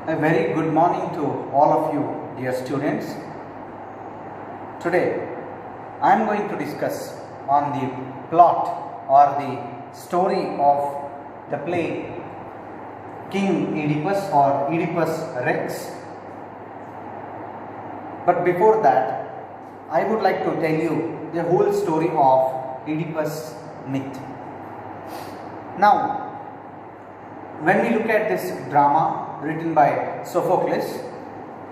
A very good morning to all of you, dear students. Today I am going to discuss on the plot or the story of the play King Oedipus or Oedipus Rex. But before that, I would like to tell you the whole story of Oedipus myth. Now, when we look at this drama written by Sophocles,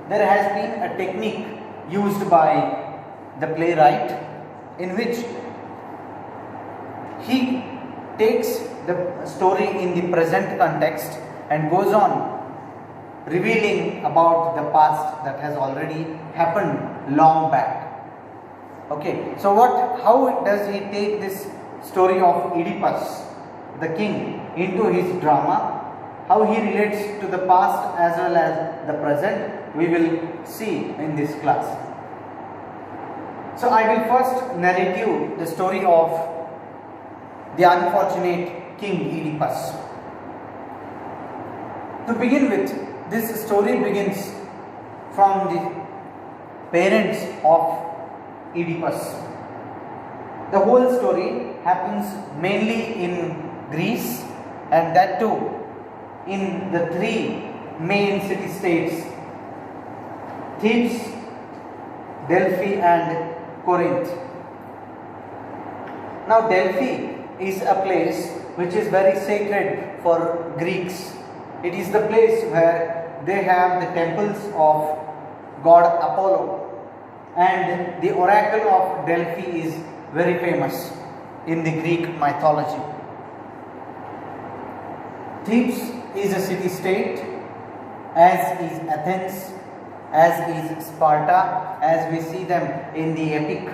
there has been a technique used by the playwright in which he takes the story in the present context and goes on revealing about the past that has already happened long back. Okay, so how does he take this story of Oedipus, the king, into his drama? How he relates to the past as well as the present, we will see in this class. So I will first narrate you the story of the unfortunate King Oedipus. To begin with, this story begins from the parents of Oedipus. The whole story happens mainly in Greece, and that too in the three main city-states: Thebes, Delphi and Corinth. Now Delphi is a place which is very sacred for Greeks. It is the place where they have the temples of god Apollo, and the oracle of Delphi is very famous in the Greek mythology. Thebes is a city-state, as is Athens, as is Sparta, as we see them in the epic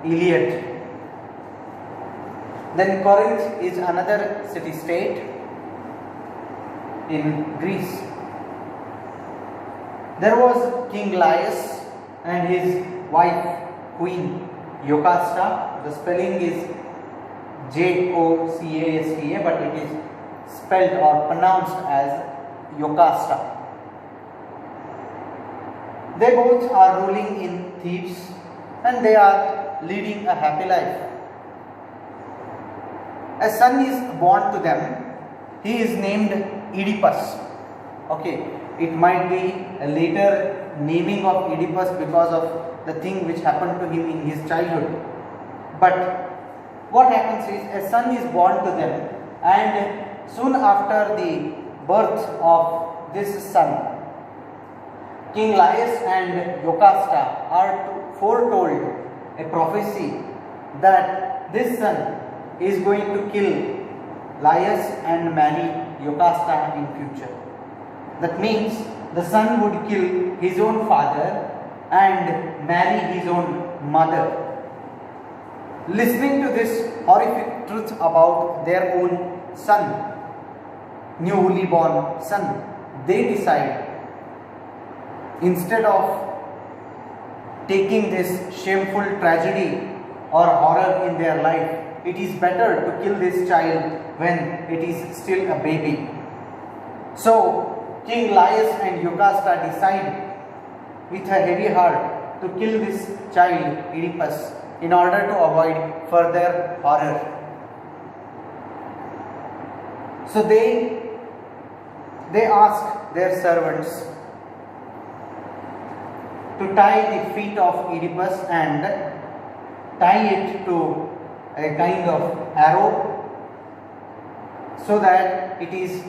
Iliad. Then Corinth is another city-state in Greece. There was King Laius and his wife Queen Jocasta. The spelling is Jocasta, but it is spelled or pronounced as Jocasta. They both are ruling in Thebes and they are leading a happy life. A son is born to them. He is named Oedipus. Okay, it might be a later naming of Oedipus because of the thing which happened to him in his childhood. But what happens is a son is born to them, and soon after the birth of this son, King Laius and Jocasta are foretold a prophecy that this son is going to kill Laius and marry Jocasta in future. That means the son would kill his own father and marry his own mother. Listening to this horrific truth about their own son, newly born son, they decide, instead of taking this shameful tragedy or horror in their life, it is better to kill this child when it is still a baby. So King Laius and Jocasta decide with a heavy heart to kill this child Oedipus in order to avoid further horror. So they ask their servants to tie the feet of Oedipus and tie it to a kind of arrow, so that it is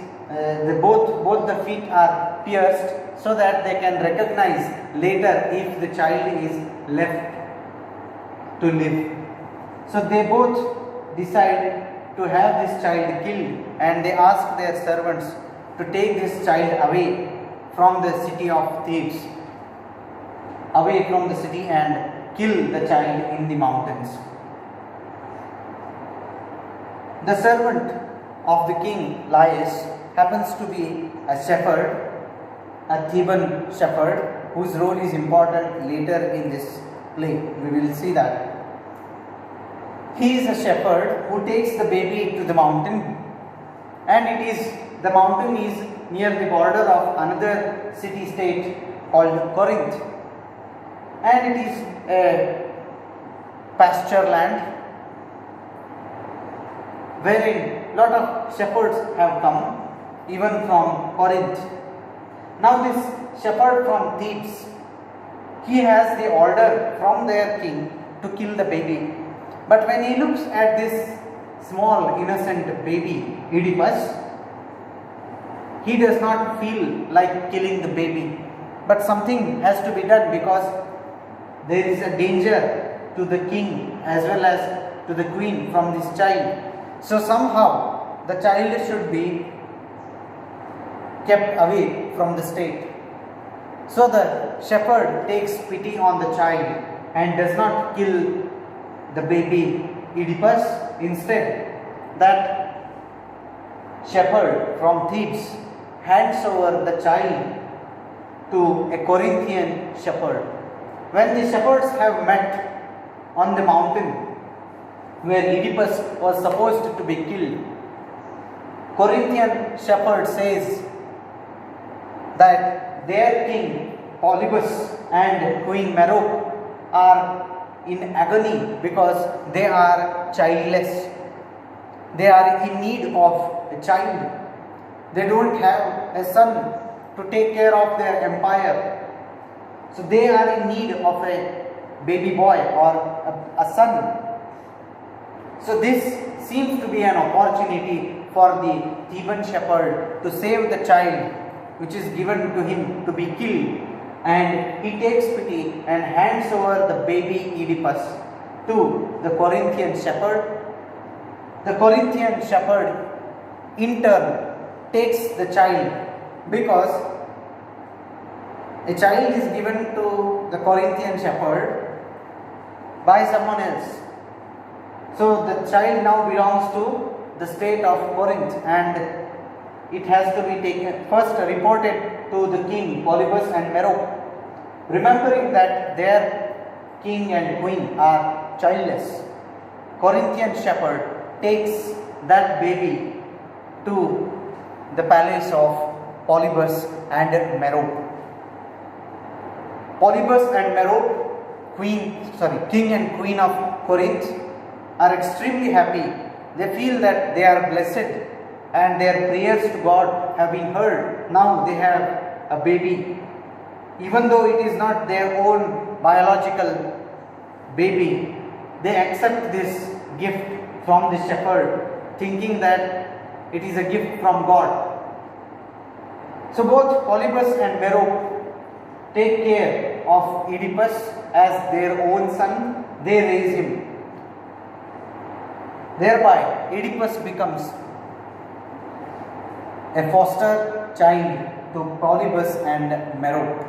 both the feet are pierced, so that they can recognize later if the child is left to live. So they both decide to have this child killed, and they ask their servants to take this child away from the city of Thebes, away from the city, and kill the child in the mountains. The servant of the king Laius happens to be a shepherd, a Theban shepherd, whose role is important later in this play. We will see that. He is a shepherd who takes the baby to the mountain, and the mountain is near the border of another city state called Corinth, and it is a pasture land wherein lot of shepherds have come even from Corinth. Now this shepherd from Thebes, he has the order from their king to kill the baby. But when he looks at this small innocent baby Oedipus, he does not feel like killing the baby. But something has to be done because there is a danger to the king as well as to the queen from this child. So somehow the child should be kept away from the state. So the shepherd takes pity on the child and does not kill the baby Oedipus. Instead, that shepherd from Thebes hands over the child to a Corinthian shepherd. When the shepherds have met on the mountain where Oedipus was supposed to be killed, Corinthian shepherd says that their king Polybus and Queen Merope are in agony because they are childless. They are in need of a child. They don't have a son to take care of their empire. So they are in need of a baby boy or a son. So this seems to be an opportunity for the Theban shepherd to save the child which is given to him to be killed, and he takes pity and hands over the baby Oedipus to the Corinthian shepherd. The Corinthian shepherd in turn takes the child because a child is given to the Corinthian shepherd by someone else. So the child now belongs to the state of Corinth, and it has to be taken first reported to the king Polybus and Merope, remembering that their king and queen are childless. Corinthian shepherd takes that baby to the palace of Polybus and Merope. Polybus and Merope, king and queen of Corinth, are extremely happy. They feel that they are blessed and their prayers to God have been heard. Now they have a baby. Even though it is not their own biological baby, they accept this gift from the shepherd, thinking that it is a gift from God. So both Polybus and Merope take care of Oedipus as their own son. They raise him. Thereby, Oedipus becomes a foster child to Polybus and Merope.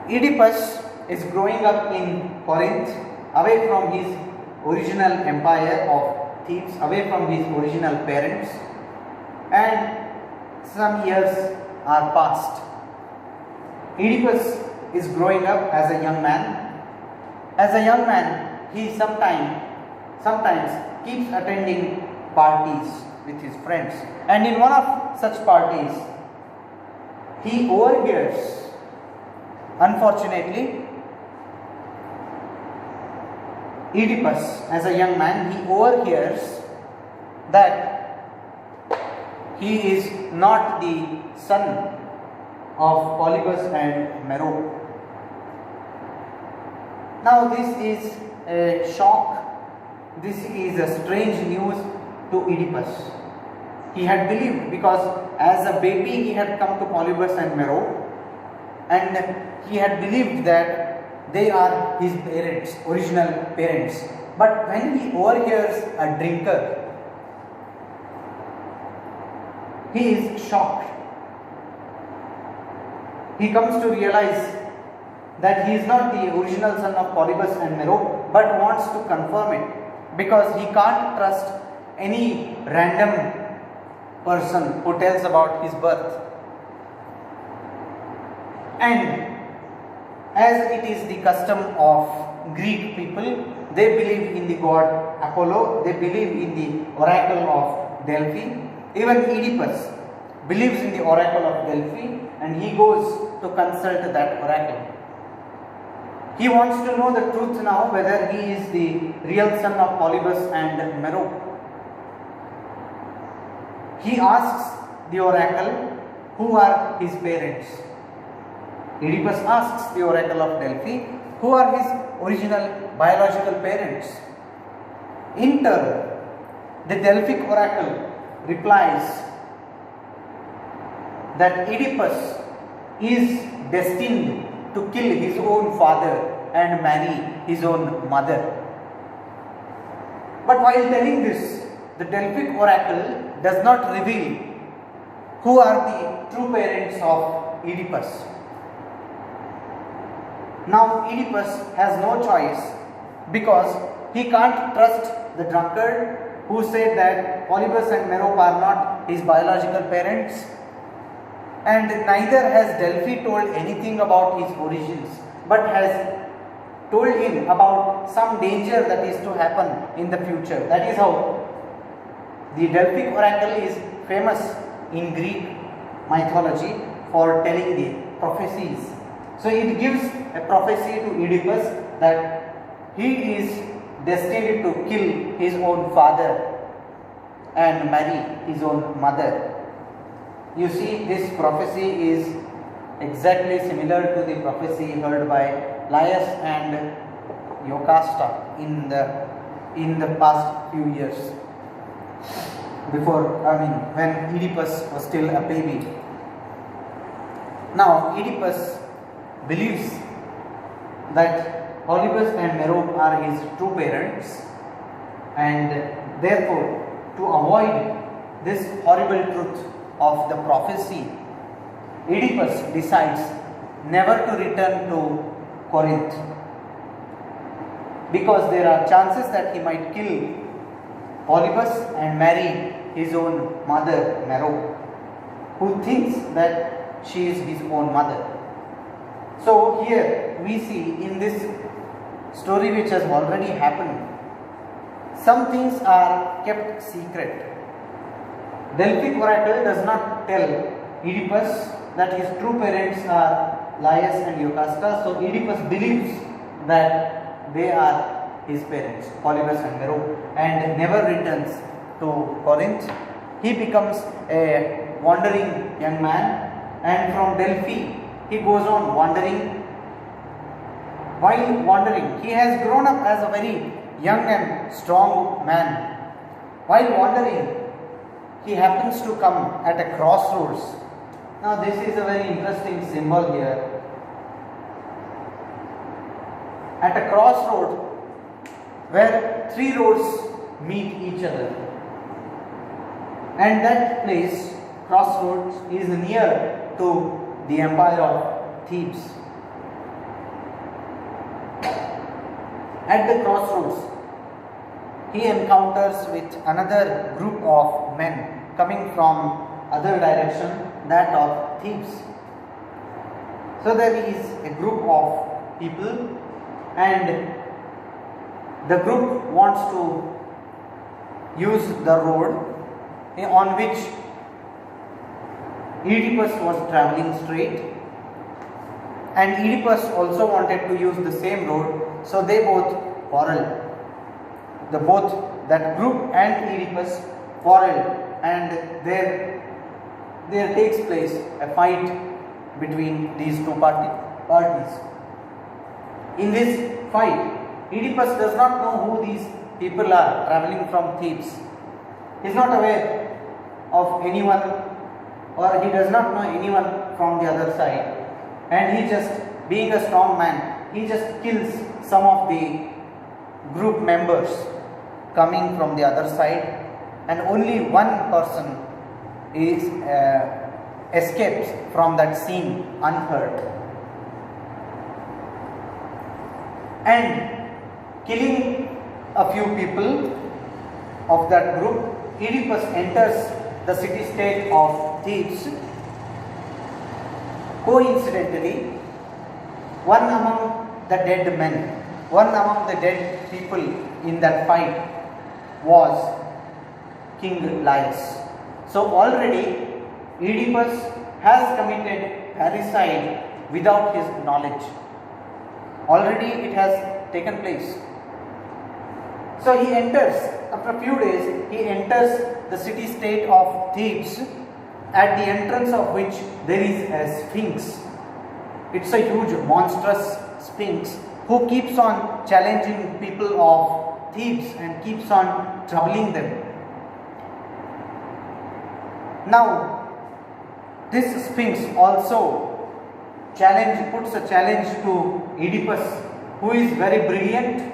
Oedipus is growing up in Corinth, away from his original empire of Thebes, away from his original parents, and some years are past. Oedipus is growing up as a young man. As a young man, he sometimes keeps attending parties with his friends, and in one of such parties, he overhears, unfortunately, Oedipus, as a young man, he overhears that he is not the son of Polybus and Merope. Now this is a shock. This is a strange news to Oedipus. He had believed, because as a baby he had come to Polybus and Merope, and he had believed that they are his parents, original parents. But when he overhears a drinker, he is shocked. He comes to realize that he is not the original son of Polybus and Merope, but wants to confirm it, because he can't trust any random person who tells about his birth. And as it is the custom of Greek people, they believe in the god Apollo, they believe in the oracle of Delphi. Even Oedipus believes in the oracle of Delphi and he goes to consult that oracle. He wants to know the truth now whether he is the real son of Polybus and Merope. He asks the oracle who are his parents. Oedipus asks the oracle of Delphi who are his original biological parents. In turn, the Delphic oracle replies that Oedipus is destined to kill his own father and marry his own mother. But while telling this, the Delphic oracle does not reveal who are the true parents of Oedipus. Now Oedipus has no choice because he can't trust the drunkard who said that Polybus and Merope are not his biological parents, and neither has Delphi told anything about his origins, but has told him about some danger that is to happen in the future. That is how the Delphic oracle is famous in Greek mythology for telling the prophecies. So it gives a prophecy to Oedipus that he is destined to kill his own father and marry his own mother. You see, this prophecy is exactly similar to the prophecy heard by Laius and Jocasta in the past few years, when Oedipus was still a baby. Now Oedipus believes that Polybus and Merope are his true parents, and therefore, to avoid this horrible truth of the prophecy, Oedipus decides never to return to Corinth, because there are chances that he might kill Polybus and marry his own mother Merope, who thinks that she is his own mother. So here we see in this story which has already happened, some things are kept secret. Delphic oracle does not tell Oedipus that his true parents are Laius and Jocasta, so Oedipus believes that they are his parents, Polybus and Merope, and never returns to Corinth. He becomes a wandering young man, and from Delphi he goes on wandering. While wandering, he has grown up as a very young and strong man. While wandering, he happens to come at a crossroads. Now this is a very interesting symbol here. At a crossroad where three roads meet each other, and that place, crossroads, is near to the empire of Thebes. At the crossroads, he encounters with another group of men coming from other direction, that of Thebes. So there is a group of people, and the group wants to use the road on which Oedipus was travelling straight, and Oedipus also wanted to use the same road, so they both quarreled. That group and Oedipus quarreled, and there takes place a fight between these two parties. In this fight, Oedipus does not know who these people are travelling from Thebes. He is not aware of anyone, or he does not know anyone from the other side, and he just, being a strong man, he just kills some of the group members coming from the other side, and only one person is escapes from that scene unhurt. And killing a few people of that group, Oedipus enters the city-state of Thebes. Coincidentally, one among the dead men, one among the dead people in that fight was King Laius. So already Oedipus has committed parricide without his knowledge. Already it has taken place. So he enters, after a few days, he enters the city state of Thebes, at the entrance of which there is a sphinx. It's a huge monstrous sphinx who keeps on challenging people of Thebes and keeps on troubling them. Now, this sphinx also puts a challenge to Oedipus, who is very brilliant,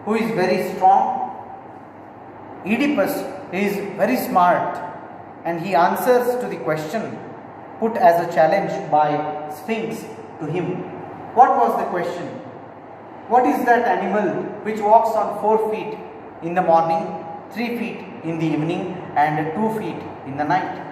who is very strong. Oedipus is very smart and he answers to the question put as a challenge by Sphinx to him. What was the question? What is that animal which walks on 4 feet in the morning, 3 feet in the evening and 2 feet in the night?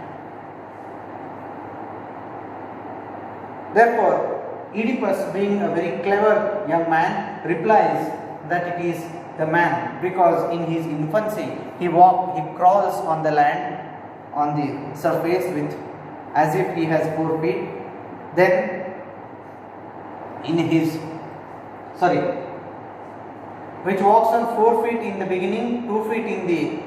Therefore, Oedipus, being a very clever young man, replies that it is the man, because in his infancy he crawls on the land, on the surface with as if he has 4 feet. Then which walks on 4 feet in the beginning, 2 feet in the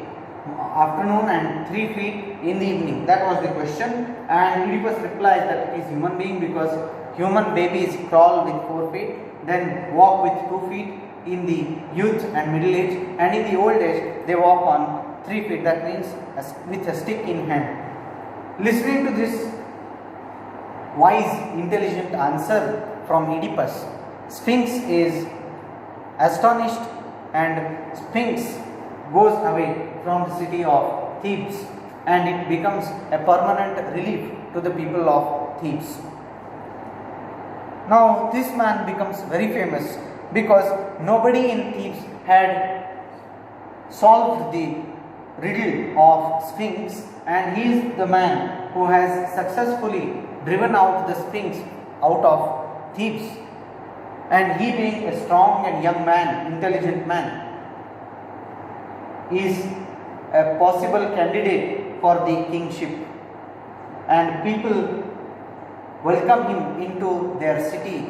afternoon and 3 feet in the evening. That was the question, and Oedipus replies that it is human being, because human babies crawl with 4 feet, then walk with 2 feet in the youth and middle age, and in the old age they walk on 3 feet. That means with a stick in hand. Listening to this wise, intelligent answer from Oedipus, Sphinx is astonished and Sphinx goes away from the city of Thebes, and it becomes a permanent relief to the people of Thebes. Now this man becomes very famous because nobody in Thebes had solved the riddle of Sphinx, and he is the man who has successfully driven out the Sphinx out of Thebes. And he, being a strong and young man, intelligent man, is a possible candidate for the kingship, and people welcome him into their city,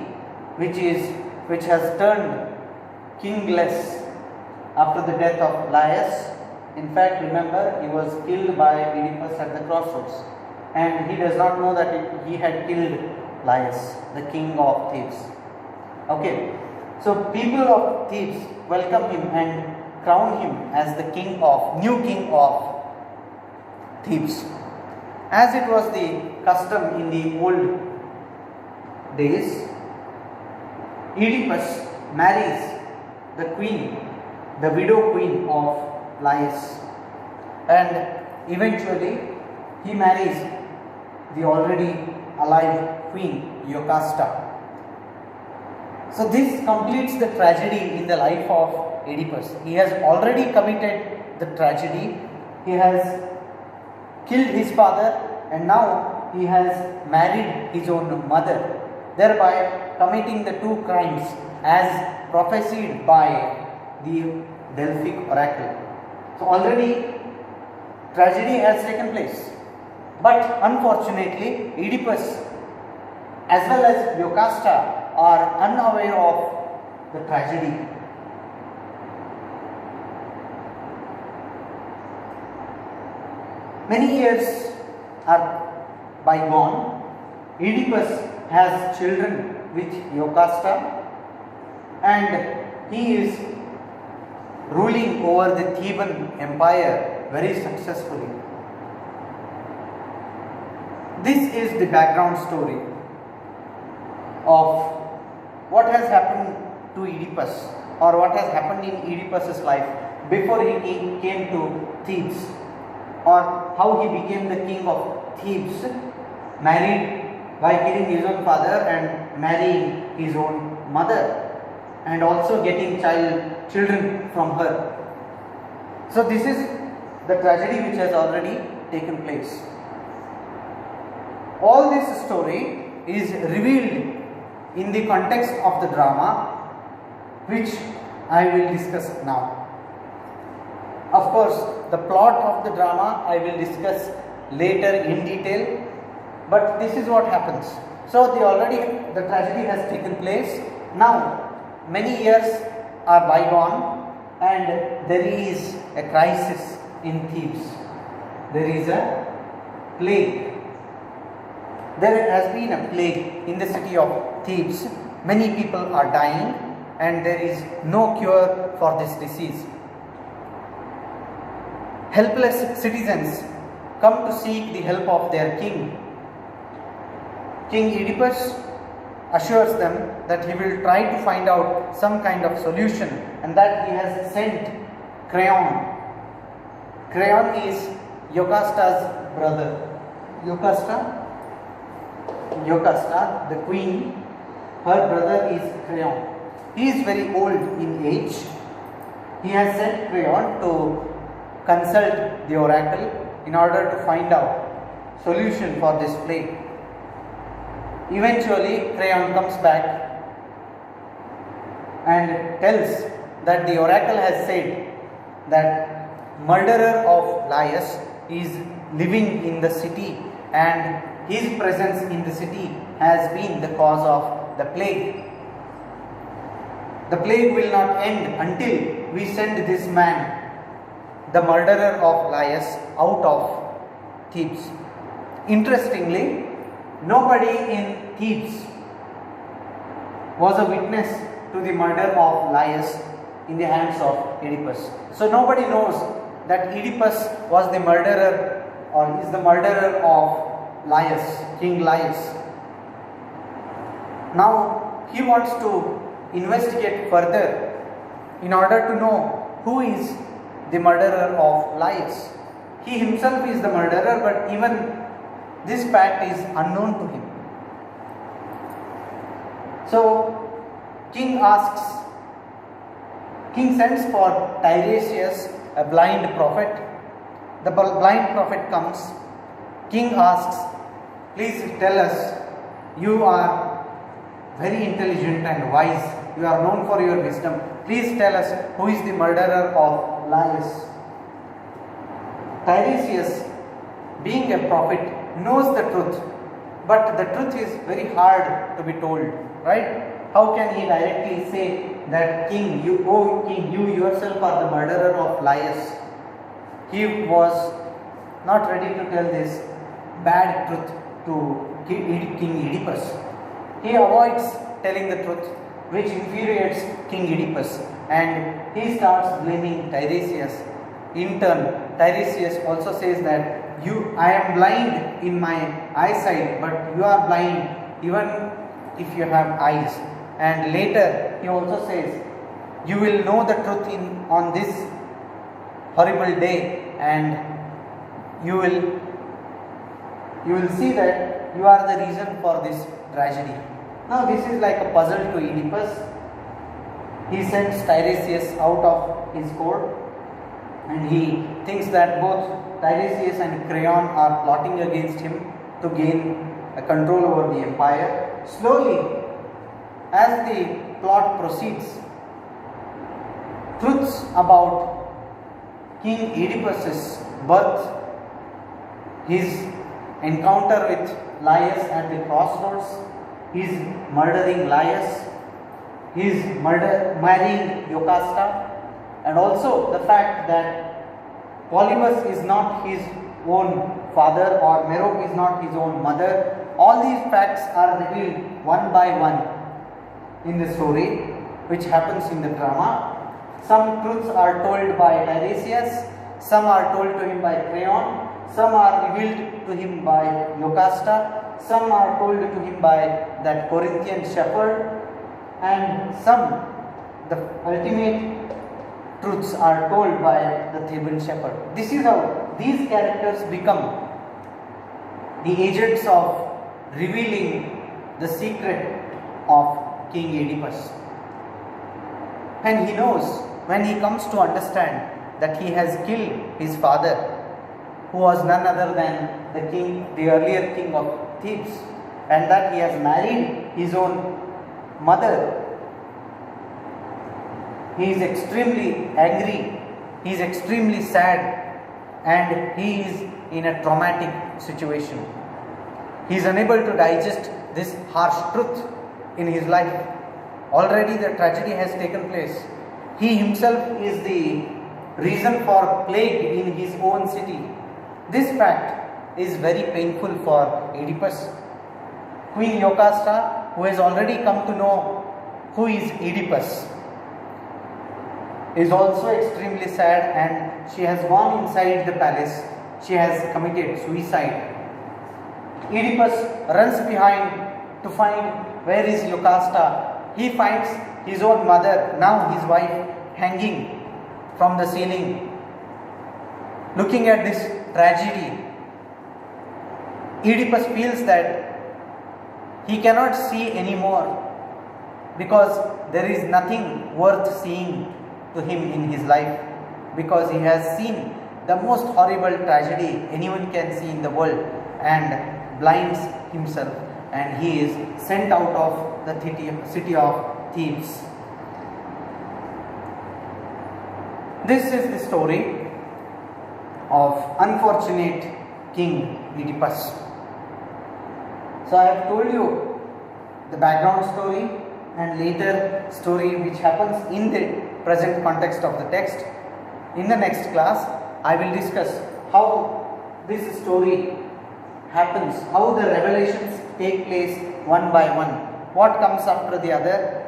which has turned kingless after the death of Laius. In fact, remember, he was killed by Oedipus at the crossroads, and he does not know that he had killed Laius, the king of Thebes. Okay, so people of Thebes welcome him and crown him as the new king of Thebes. As it was the custom in the old days, Oedipus marries the queen, the widow queen of Laius, and eventually he marries the already alive queen Jocasta. So this completes the tragedy in the life of Oedipus. He has already committed the tragedy. He has killed his father, and now he has married his own mother, thereby committing the 2 crimes as prophesied by the Delphic oracle. So already tragedy has taken place, but unfortunately Oedipus as well as Jocasta are unaware of the tragedy. Many years are bygone. Oedipus has children with Jocasta, and he is ruling over the Theban empire very successfully. This is the background story of what has happened to Oedipus, or what has happened in Oedipus's life before he came to Thebes, or how he became the king of Thebes, married by killing his own father and marrying his own mother, and also getting children from her. So this is the tragedy which has already taken place. All this story is revealed in the context of the drama, which I will discuss now. Of course, the plot of the drama I will discuss later in detail, but this is what happens. So the tragedy has taken place. Now many years are bygone and there is a crisis in Thebes. There is a plague. There has been a plague in the city of Thebes. Many people are dying and there is no cure for this disease. Helpless citizens come to seek the help of their king. King Oedipus assures them that he will try to find out some kind of solution and that he has sent Creon. Creon is Jocasta's brother. Jocasta, the queen, her brother is Creon. He is very old in age. He has sent Creon to consult the oracle in order to find out solution for this plague. Eventually, Creon comes back and tells that the oracle has said that murderer of Laius is living in the city and his presence in the city has been the cause of the plague. The plague will not end until we send this man, the murderer of Laius, out of Thebes. Interestingly, nobody in Thebes was a witness to the murder of Laius in the hands of Oedipus. So nobody knows that Oedipus was the murderer or is the murderer of Laius, King Laius. Now he wants to investigate further in order to know who is the murderer of Laius. He himself is the murderer, but even this fact is unknown to him. So king sends for Tiresias, a blind prophet. The blind prophet comes. King asks, please tell us, you are very intelligent and wise, you are known for your wisdom. Please tell us who is the murderer of Laius. Tiresias, being a prophet, knows the truth, but the truth is very hard to be told, right? How can he directly say that king, you yourself are the murderer of Laius? He was not ready to tell this bad truth to King Oedipus. He avoids telling the truth, which infuriates King Oedipus, and he starts blaming Tiresias. In turn, Tiresias also says that I am blind in my eyesight, but you are blind even if you have eyes. And later he also says, you will know the truth on this horrible day, and you will see that you are the reason for this tragedy. Now this is like a puzzle to Oedipus. He sends Tiresias out of his court and he thinks that both Tiresias and Creon are plotting against him to gain a control over the empire. Slowly, as the plot proceeds, truths about King Oedipus's birth, his encounter with Laius at the crossroads, his murdering Laius, his marrying Jocasta, and also the fact that Polybus is not his own father or Merope is not his own mother. All these facts are revealed one by one in the story which happens in the drama. Some truths are told by Tiresias, some are told to him by Creon, some are revealed to him by Jocasta, some are told to him by that Corinthian shepherd, and some, the ultimate truths are told by the Theban shepherd. This is how these characters become the agents of revealing the secret of King Oedipus. And he knows, when he comes to understand that he has killed his father, who was none other than the earlier king of Thebes, and that he has married his own mother, he is extremely angry, he is extremely sad, and he is in a traumatic situation. He is unable to digest this harsh truth in his life. Already the tragedy has taken place. He himself is the reason for plague in his own city. This fact is very painful for Oedipus. Queen Jocasta, who has already come to know who is Oedipus, is also extremely sad, and she has gone inside the palace. She has committed suicide. Oedipus runs behind to find where is Jocasta. He finds his own mother, now his wife, hanging from the ceiling. Looking at this tragedy, Oedipus feels that he cannot see anymore because there is nothing worth seeing to him in his life, because he has seen the most horrible tragedy anyone can see in the world and blinds himself, and he is sent out of the city of Thebes. This is the story of unfortunate King Oedipus. So I have told you the background story and later story which happens in the present context of the text. In the next class, I will discuss how this story happens, how the revelations take place one by one, what comes after the other,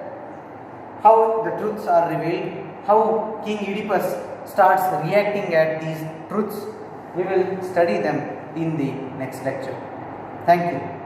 how the truths are revealed, how King Oedipus starts reacting at these truths. We will study them in the next lecture. Thank you.